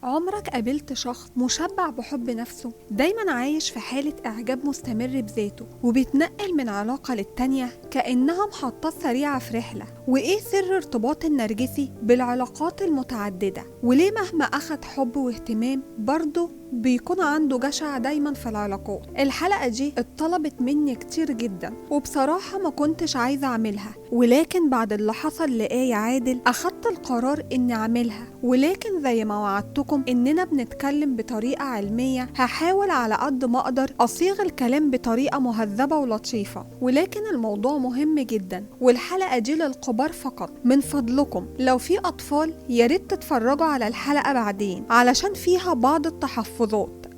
عمرك قابلت شخص مشبع بحب نفسه دايما عايش في حالة إعجاب مستمر بذاته وبيتنقل من علاقة للتانية كأنها محطات سريعة في رحلة؟ وإيه سر ارتباط النرجسي بالعلاقات المتعددة؟ وليه مهما أخد حب واهتمام برضه بيكون عنده جشع دايما في العلاقات؟ الحلقة دي اتطلبت مني كتير جدا وبصراحة ما كنتش عايزة أعملها، ولكن بعد اللي حصل لآية عادل أخدت القرار إني أعملها. ولكن زي ما وعدتكم إننا بنتكلم بطريقة علمية، هحاول على قد ما أقدر أصيغ الكلام بطريقة مهذبة ولطيفة، ولكن الموضوع مهم جدا والحلقة دي للكبار فقط. من فضلكم لو في أطفال ياريت تتفرجوا على الحلقة بعدين علشان فيها بعض التحفظات.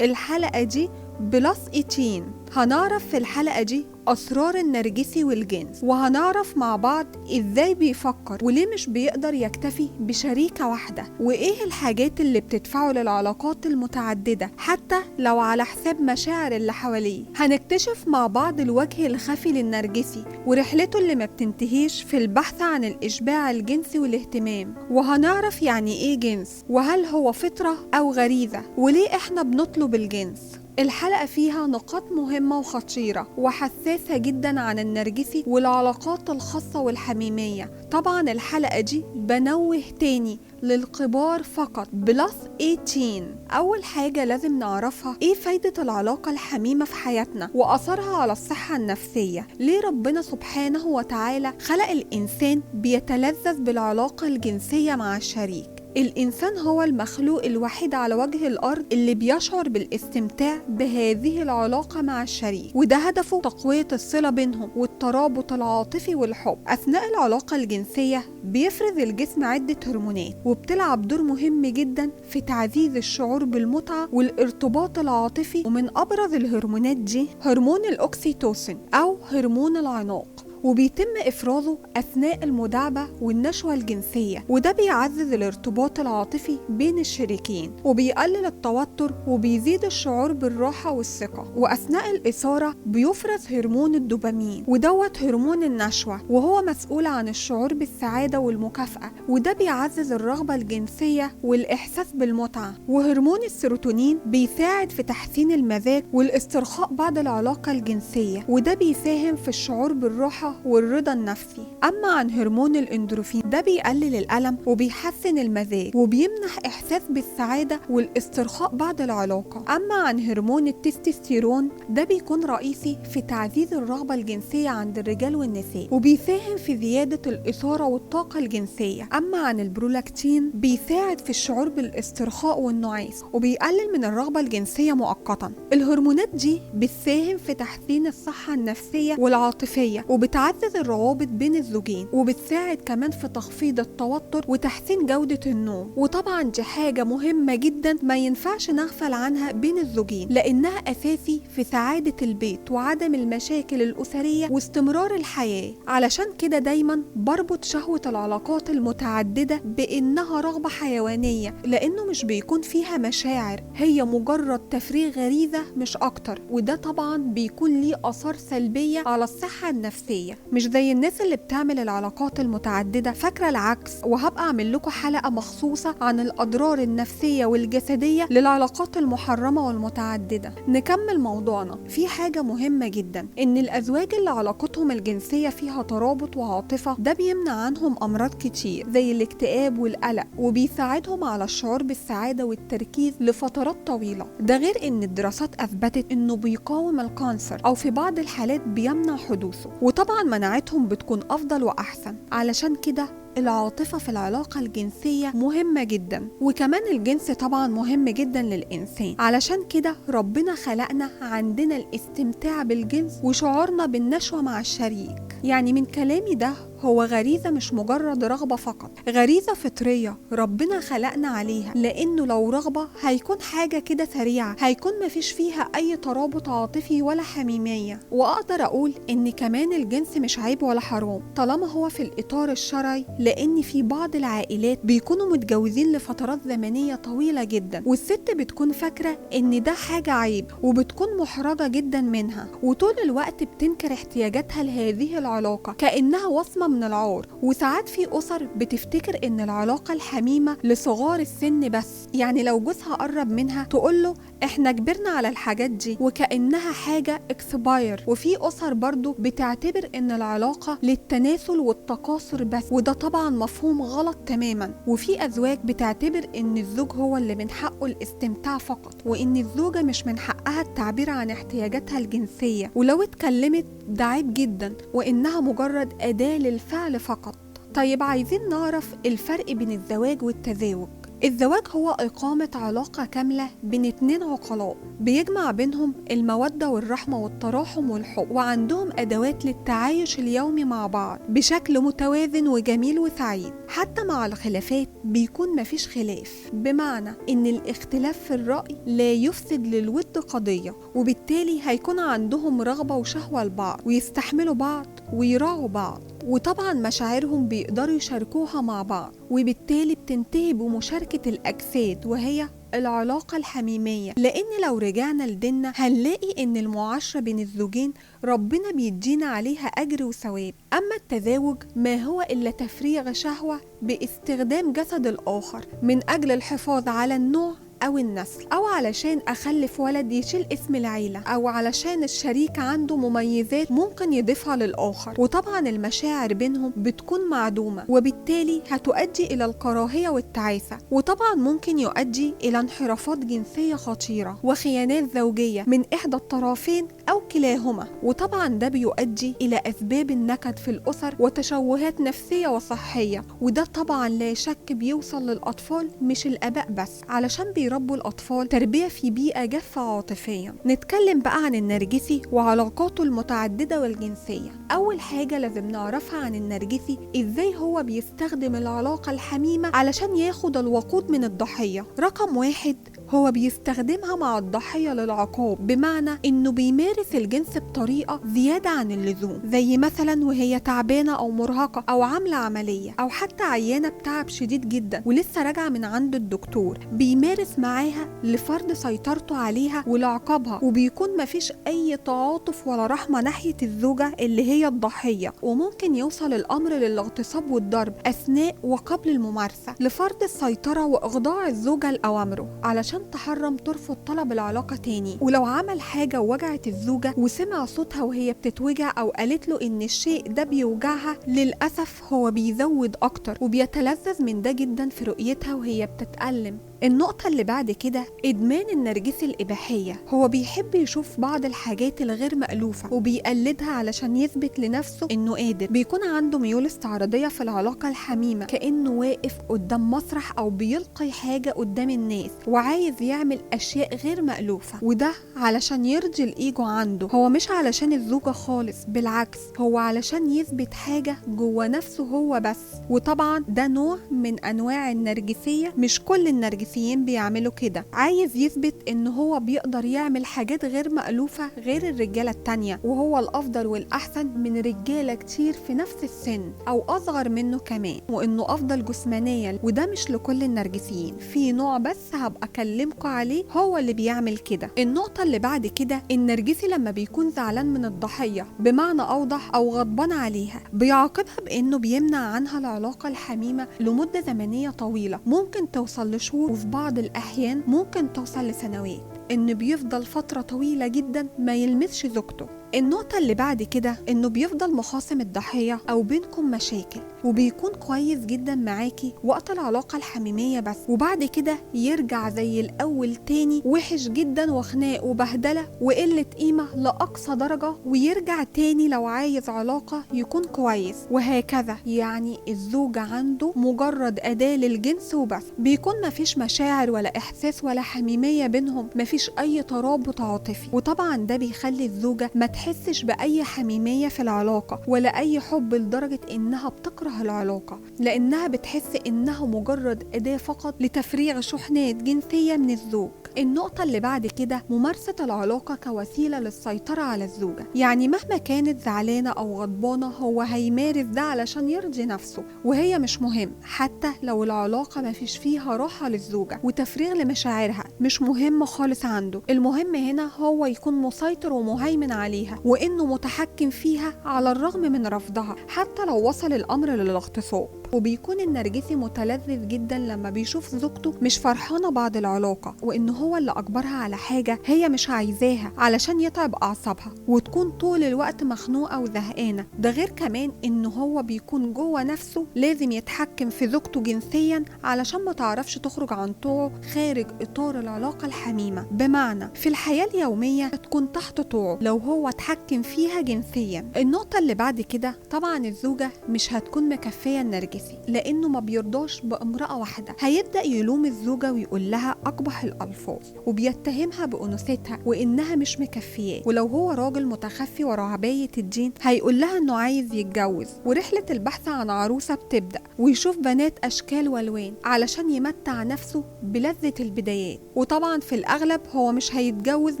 الحلقة دي بلس 18. هنعرف في الحلقة دي أسرار النرجسي والجنس، وهنعرف مع بعض إزاي بيفكر وليه مش بيقدر يكتفي بشريكة واحدة، وإيه الحاجات اللي بتدفعه للعلاقات المتعددة حتى لو على حساب مشاعر اللي حواليه. هنكتشف مع بعض الوجه الخفي للنرجسي ورحلته اللي ما بتنتهيش في البحث عن الإشباع الجنسي والاهتمام، وهنعرف يعني إيه جنس، وهل هو فطرة أو غريزة، وليه إحنا بنطلب الجنس. الحلقة فيها نقاط مهمة وخطيرة وحساسة جدا عن النرجسي والعلاقات الخاصة والحميمية. طبعا الحلقة دي بنوه تاني للكبار فقط بلس 18. أول حاجة لازم نعرفها إيه فايدة العلاقة الحميمة في حياتنا وأثرها على الصحة النفسية. ليه ربنا سبحانه وتعالى خلق الإنسان بيتلذذ بالعلاقة الجنسية مع الشريك؟ الإنسان هو المخلوق الوحيد على وجه الأرض اللي بيشعر بالاستمتاع بهذه العلاقة مع الشريك، وده هدفه تقوية الصلة بينهم والترابط العاطفي والحب. أثناء العلاقة الجنسية بيفرز الجسم عدة هرمونات وبتلعب دور مهم جدا في تعزيز الشعور بالمتعة والارتباط العاطفي، ومن أبرز الهرمونات دي هرمون الأكسيتوسين أو هرمون العناق، وبيتم إفرازه أثناء المداعبة والنشوة الجنسية، وده بيعزز الارتباط العاطفي بين الشريكين وبيقلل التوتر وبيزيد الشعور بالراحة والثقة. وأثناء الإثارة بيفرز هرمون الدوبامين، ودوت هرمون النشوة وهو مسؤول عن الشعور بالسعادة والمكافأة، وده بيعزز الرغبة الجنسية والإحساس بالمتعة. وهرمون السيروتونين بيساعد في تحسين المزاج والاسترخاء بعد العلاقة الجنسية، وده بيساهم في الشعور بالراحة والرضا النفسي. أما عن هرمون الإندروفين ده بيقلل الألم وبيحسن المزاج وبيمنح إحساس بالسعادة والاسترخاء بعد العلاقة. أما عن هرمون التستوستيرون ده بيكون رئيسي في تعزيز الرغبة الجنسية عند الرجال والنساء وبيساهم في زيادة الإثارة والطاقة الجنسية. أما عن البرولاكتين بيساعد في الشعور بالاسترخاء والنعاس وبيقلل من الرغبة الجنسية مؤقتا. الهرمونات دي بتساهم في تحسين الصحة النفسية والعاطفية وبتعزز الروابط بين الزوجين، وبتساعد كمان في تخفيض التوتر وتحسين جودة النوم. وطبعا دي حاجة مهمة جدا ما ينفعش نغفل عنها بين الزوجين، لأنها أساسي في سعادة البيت وعدم المشاكل الأسرية واستمرار الحياة. علشان كده دايما بربط شهوة العلاقات المتعددة بأنها رغبة حيوانية، لأنه مش بيكون فيها مشاعر، هي مجرد تفريغ غريزة مش أكتر، وده طبعا بيكون ليه آثار سلبية على الصحة النفسية، مش زي الناس اللي بتعمل العلاقات المتعددة فاكرة العكس. وهبقى أعمل لكم حلقة مخصوصة عن الأضرار النفسية والجسدية للعلاقات المحرمة والمتعددة. نكمل موضوعنا. في حاجة مهمة جدا، إن الأزواج اللي علاقتهم الجنسية فيها ترابط وعاطفة ده بيمنع عنهم أمراض كتير زي الاكتئاب والقلق، وبيساعدهم على الشعور بالسعادة والتركيز لفترات طويلة. ده غير إن الدراسات أثبتت إنه بيقاوم الكانسر أو في بعض الحالات بيمنع حدوثه، وطبعا مناعتهم بتكون أفضل وأحسن. علشان كده العاطفة في العلاقة الجنسية مهمة جدا، وكمان الجنس طبعا مهم جدا للإنسان. علشان كده ربنا خلقنا عندنا الاستمتاع بالجنس وشعورنا بالنشوة مع الشريك. يعني من كلامي ده هو غريزة مش مجرد رغبة فقط، غريزة فطرية ربنا خلقنا عليها، لأنه لو رغبة هيكون حاجة كده سريعة، هيكون مفيش فيها أي ترابط عاطفي ولا حميمية. وأقدر أقول إن كمان الجنس مش عيب ولا حرام طالما هو في الإطار الشرعي، لأن في بعض العائلات بيكونوا متجوزين لفترات زمنية طويلة جدا، والست بتكون فاكرة إن ده حاجة عيب وبتكون محرجة جدا منها، وطول الوقت بتنكر احتياجاتها لهذه العلاقة كأنها وصمة من العار. وساعات في أسر بتفتكر إن العلاقة الحميمة لصغار السن بس، يعني لو جوزها قرب منها تقوله إحنا كبرنا على الحاجات دي، وكأنها حاجة اكسباير. وفي أسر برضو بتعتبر إن العلاقة للتناسل والتكاثر بس، وده طبعا مفهوم غلط تماما. وفي أزواج بتعتبر إن الزوج هو اللي من حقه الاستمتاع فقط، وإن الزوجة مش من حقها التعبير عن احتياجاتها الجنسية، ولو اتكلمت ده عيب جدا، وإنها مجرد أداة للفعل فقط. طيب عايزين نعرف الفرق بين الزواج والتزاوج. الزواج هو إقامة علاقة كاملة بين 2 عقلاء بيجمع بينهم المودة والرحمة والتراحم والحب، وعندهم أدوات للتعايش اليومي مع بعض بشكل متوازن وجميل وسعيد. حتى مع الخلافات بيكون مفيش خلاف، بمعنى إن الاختلاف في الرأي لا يفسد للود قضية، وبالتالي هيكون عندهم رغبة وشهوة لبعض، ويستحملوا بعض ويراعوا بعض، وطبعا مشاعرهم بيقدروا يشاركوها مع بعض، وبالتالي بتنتهي بمشاركة الأجساد وهي العلاقة الحميمية. لأن لو رجعنا لديننا هنلاقي إن المعاشرة بين الزوجين ربنا بيدينا عليها أجر وثواب. أما التزاوج ما هو إلا تفريغ شهوة باستخدام جسد الآخر من أجل الحفاظ على النوع أو النسل، أو علشان أخلف ولد يشيل اسم العيلة، أو علشان الشريك عنده مميزات ممكن يضيفها للآخر. وطبعا المشاعر بينهم بتكون معدومة، وبالتالي هتؤدي إلى الكراهية والتعاسة، وطبعا ممكن يؤدي إلى انحرافات جنسية خطيرة وخيانات زوجية من إحدى الطرفين أو كلاهما. وطبعا ده بيؤدي إلى أسباب النكد في الأسر وتشوهات نفسية وصحية، وده طبعا لا شك بيوصل للأطفال مش الآباء بس، علشان بيربوا الأطفال تربية في بيئة جافة عاطفيا. نتكلم بقى عن النرجسي وعلاقاته المتعددة والجنسية. أول حاجة لازم نعرفها عن النرجسي إزاي هو بيستخدم العلاقة الحميمة علشان ياخد الوقود من الضحية. رقم 1، هو بيستخدمها مع الضحية للعقاب، بمعنى إنه بيمارس الجنس بطريقة زيادة عن اللزوم، زي مثلا وهي تعبانة أو مرهقة أو عاملة عملية، أو حتى عيانة بتعب شديد جدا ولسه راجعة من عند الدكتور، بيمارس معاها لفرض سيطرته عليها ولعقابها، وبيكون مفيش أي تعاطف ولا رحمة ناحية الزوجة اللي هي الضحية. وممكن يوصل الأمر للاغتصاب والضرب أثناء وقبل الممارسة لفرض السيطرة وإخضاع الزوجة لأوامره علشان تحرم ترفض طلب العلاقة تاني. ولو عمل حاجة ووجعت الزوجة وسمع صوتها وهي بتتوجع أو قالت له إن الشيء ده بيوجعها، للأسف هو بيزود أكتر وبيتلذذ من ده جدا في رؤيتها وهي بتتألم. النقطة اللي بعد كده إدمان النرجسي الإباحية. هو بيحب يشوف بعض الحاجات الغير مألوفة وبيقلدها علشان يثبت لنفسه إنه قادر. بيكون عنده ميول استعراضية في العلاقة الحميمة، كأنه واقف قدام مسرح أو بيلقي حاجة قدام الناس وعايز يعمل أشياء غير مألوفة، وده علشان يرضي الإيجو عنده. هو مش علشان الزوجة خالص، بالعكس هو علشان يثبت حاجة جوه نفسه هو بس. وطبعا ده نوع من أنواع النرجسية، مش كل النرجسيين بيعملوا كده. عايز يثبت إن هو بيقدر يعمل حاجات غير مألوفة غير الرجالة التانية، وهو الأفضل والأحسن من رجالة كتير في نفس السن أو أصغر منه كمان، وإنه أفضل جسمانيا. وده مش لكل النرجسيين، في نوع بس هبقى أكلمكم عليه هو اللي بيعمل كده. النقطة اللي بعد كده، النرجسي لما بيكون زعلان من الضحية بمعنى أوضح أو غضبان عليها، بيعاقبها بإنه بيمنع عنها العلاقة الحميمة لمدة زمنية طويلة، ممكن توصل لشهور، وفي بعض الأحيان ممكن توصل لسنوات. إنه بيفضل فترة طويلة جدا ما يلمسش زوجته. النقطة اللي بعد كده إنه بيفضل مخاصم الضحية أو بينكم مشاكل، وبيكون كويس جدا معاكي وقت العلاقة الحميمية بس، وبعد كده يرجع زي الأول تاني وحش جدا وخناق وبهدلة وقلة قيمة لأقصى درجة، ويرجع تاني لو عايز علاقة يكون كويس، وهكذا. يعني الزوجة عنده مجرد أداة للجنس وبس، بيكون مفيش مشاعر ولا إحساس ولا حميمية بينهم، مفيش أي ترابط عاطفي. وطبعا ده بيخلي الزوجة ما تحسش بأي حميمية في العلاقة ولا أي حب لدرجة إنها بتكره العلاقة، لأنها بتحس إنها مجرد أداة فقط لتفريغ شحنات جنسية من الزوج. النقطة اللي بعد كده ممارسة العلاقة كوسيلة للسيطرة على الزوجة، يعني مهما كانت زعلانة أو غضبانة هو هيمارس ده علشان يرضي نفسه، وهي مش مهم حتى لو العلاقة ما فيش فيها راحة للزوجة وتفريغ لمشاعرها، مش مهم خالص عنده. المهم هنا هو يكون مسيطر ومهيمن عليها وإنه متحكم فيها على الرغم من رفضها حتى لو وصل الأمر للاغتصاب. وبيكون النرجسي متلذذ جدا لما بيشوف زوجته مش فرحانة بعد العلاقة وإن هو اللي أجبرها على حاجة هي مش عايزاها علشان يتعب أعصابها وتكون طول الوقت مخنوقة وزهقانة. ده غير كمان إن هو بيكون جوه نفسه لازم يتحكم في زوجته جنسيا علشان ما تعرفش تخرج عن طوعه خارج إطار العلاقة الحميمة، بمعنى في الحياة اليومية تكون تحت طوعه لو هو اتحكم فيها جنسيا. النقطة اللي بعد كده طبعا الزوجة مش هتكون مكفية النرجسي لأنه ما بيرضاش بامرأة واحدة، هيبدأ يلوم الزوجة ويقول لها أقبح الألفاظ وبيتهمها بأنوثتها وإنها مش مكفياه. ولو هو راجل متخفي ورا عباية الدين هيقول لها إنه عايز يتجوز، ورحلة البحث عن عروسة بتبدأ ويشوف بنات أشكال والوان علشان يمتع نفسه بلذة البدايات. وطبعا في الأغلب هو مش هيتجوز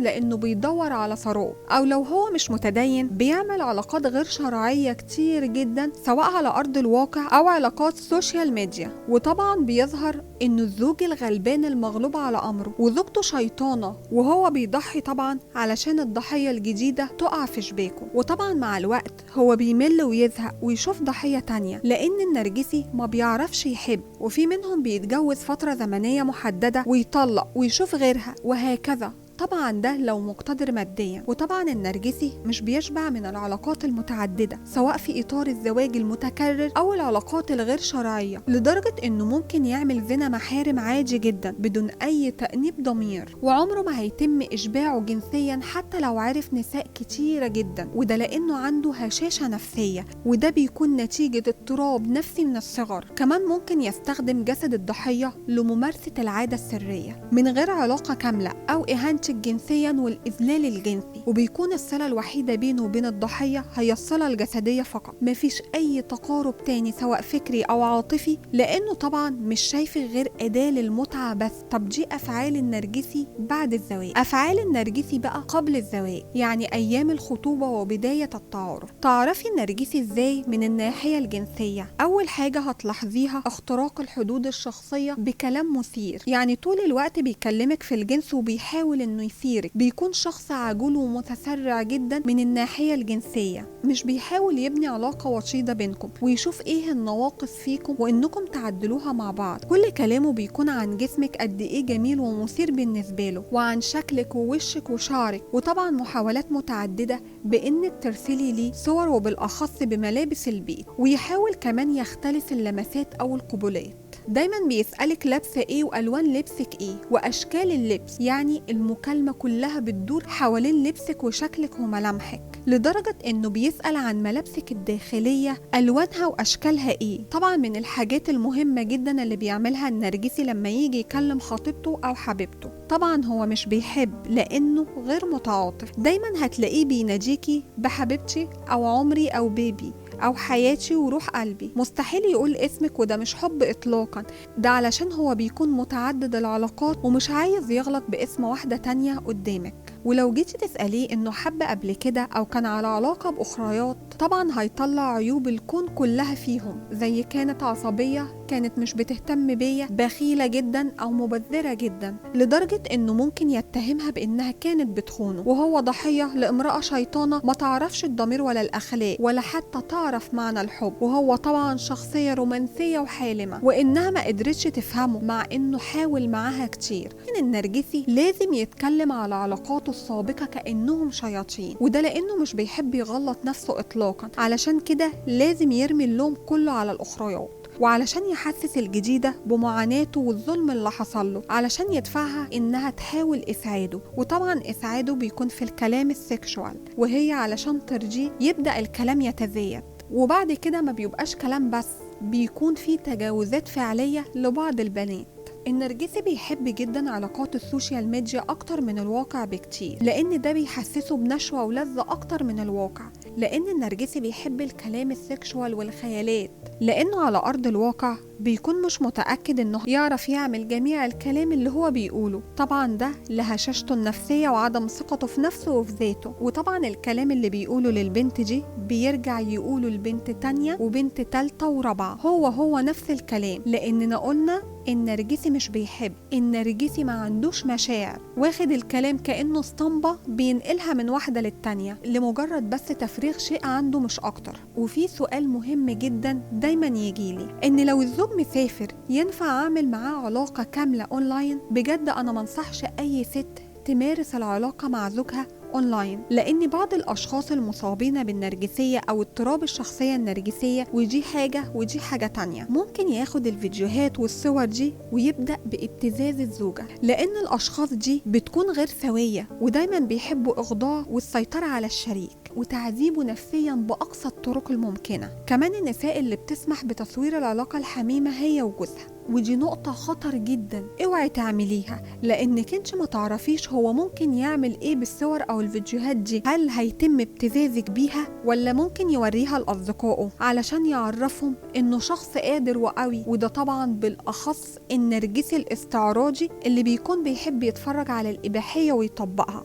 لأنه بيدور على ثراء، أو لو هو مش متدين بيعمل علاقات غير شرعية كتير جدا سواء على أرض الواقع أو علاقات سوشيال ميديا. وطبعا بيظهر إنه الزوج الغلبان المغلوب على أمره وزوجته شيطانة وهو بيضحي طبعا علشان الضحية الجديدة تقع في شباكه. وطبعا مع الوقت هو بيمل ويزهق ويشوف ضحية تانية لأن النرجسي ما بيعرفش يحب، وفي منهم بيتجوز فترة زمنية محددة ويطلق ويشوف غيرها وهكذا. طبعا ده لو مقتدر ماديا. وطبعا النرجسي مش بيشبع من العلاقات المتعددة سواء في إطار الزواج المتكرر أو العلاقات الغير شرعية، لدرجة إنه ممكن يعمل زنا محارم عادي جدا بدون أي تأنيب ضمير، وعمره ما هيتم إشباعه جنسيا حتى لو عرف نساء كتيرة جدا، وده لأنه عنده هشاشة نفسية وده بيكون نتيجة اضطراب نفسي من الصغر. كمان ممكن يستخدم جسد الضحية لممارسة العادة السرية من غير علاقة كاملة أو إهانة جنسيا والإذلال الجنسي، وبيكون الصلة الوحيدة بينه وبين الضحية هي الصلة الجسدية فقط، مفيش أي تقارب تاني سواء فكري أو عاطفي لأنه طبعا مش شايف غير أداة للمتعة بس. طب دي أفعال النرجسي بعد الزواج. أفعال النرجسي بقى قبل الزواج يعني أيام الخطوبة وبداية التعارف. تعرفي النرجسي إزاي من الناحية الجنسية؟ أول حاجة هتلاحظيها اختراق الحدود الشخصية بكلام مثير، يعني طول الوقت بيكلمك في الجنس وبيحاول إنه يثيرك. بيكون شخص عجول ومتسرع جدا من الناحية الجنسية، مش بيحاول يبني علاقة وطيدة بينكم ويشوف ايه النواقص فيكم وانكم تعدلوها مع بعض. كل كلامه بيكون عن جسمك قد ايه جميل ومثير بالنسبة له، وعن شكلك ووشك وشعرك، وطبعا محاولات متعددة بانك ترسلي ليه صور وبالاخص بملابس البيت، ويحاول كمان يختلس اللمسات او القبلات. دايما بيسألك لابسة ايه والوان لبسك ايه واشكال اللبس، يعني المكالمة كلها بتدور حوالين لبسك وشكلك وملامحك، لدرجة انه بيسأل عن ملابسك الداخلية الوانها واشكالها ايه. طبعا من الحاجات المهمة جدا اللي بيعملها النرجسي لما يجي يكلم خطيبته او حبيبته، طبعا هو مش بيحب لانه غير متعاطف. دايما هتلاقيه بيناديكي بحبيبتي او عمري او بيبي أو حياتي وروح قلبي، مستحيل يقول اسمك، وده مش حب إطلاقا، ده علشان هو بيكون متعدد العلاقات ومش عايز يغلط باسم واحدة تانية قدامك. ولو جيتي تسأليه إنه حب قبل كده أو كان على علاقة بأخريات، طبعا هيطلع عيوب الكون كلها فيهم، زي كانت عصبية، كانت مش بتهتم بيا، بخيلة جدا أو مبذرة جدا، لدرجة إنه ممكن يتهمها بإنها كانت بتخونه، وهو ضحية لامرأة شيطانة ما تعرفش الضمير ولا الأخلاق ولا حتى تعرف معنى الحب، وهو طبعا شخصية رومانسية وحالمة وإنها ما قدرتش تفهمه مع إنه حاول معاها كتير. النرجسي لازم يتكلم على علاقاته السابقة كأنهم شياطين، وده لأنه مش بيحب يغلط نفسه إطلاقا، علشان كده لازم يرمي اللوم كله على الأخريات، وعلشان يحسس الجديدة بمعاناته والظلم اللي حصل له علشان يدفعها إنها تحاول إسعاده. وطبعا إسعاده بيكون في الكلام السكشوال، وهي علشان ترجيه يبدأ الكلام يتزايد، وبعد كده ما بيبقاش كلام بس، بيكون فيه تجاوزات فعلية لبعض البنات. النرجسي بيحب جدا علاقات السوشيال ميديا أكتر من الواقع بكتير، لأن ده بيحسسه بنشوة ولذة أكتر من الواقع، لأن النرجسي بيحب الكلام السكشوال والخيالات، لأنه على أرض الواقع بيكون مش متأكد إنه يعرف يعمل جميع الكلام اللي هو بيقوله. طبعا ده لهشاشته النفسية وعدم ثقته في نفسه وفي ذاته. وطبعا الكلام اللي بيقوله للبنت دي بيرجع يقوله لبنت تانية وبنت تالتة ورابعة، هو نفس الكلام، لأننا قلنا النرجسي مش بيحب، النرجسي ما عندوش مشاعر، واخد الكلام كأنه اسطمبة بينقلها من واحدة للتانية لمجرد بس تفريغ شيء عنده مش أكتر. وفي سؤال مهم جدا دايما يجيلي، إن لو الزوج مسافر ينفع أعمل معاه علاقة كاملة أونلاين؟ بجد أنا منصحش أي ست تمارس العلاقة مع زوجها أونلاين، لأن بعض الأشخاص المصابين بالنرجسية أو اضطراب الشخصية النرجسية، ودي حاجة ودي حاجة تانية، ممكن ياخد الفيديوهات والصور دي ويبدأ بابتزاز الزوجة، لأن الأشخاص دي بتكون غير سوية ودايما بيحبوا إخضاع والسيطرة على الشريك وتعذيبه نفسيا بأقصى الطرق الممكنة. كمان النساء اللي بتسمح بتصوير العلاقة الحميمة هي وجوزها، ودي نقطة خطر جدا، اوعي تعمليها، لانك انت ما تعرفيش هو ممكن يعمل ايه بالصور او الفيديوهات دي. هل هيتم ابتزازك بيها ولا ممكن يوريها لأصدقائه علشان يعرفهم انه شخص قادر وقوي؟ وده طبعا بالاخص النرجسي الاستعراضي اللي بيكون بيحب يتفرج على الإباحية ويطبقها.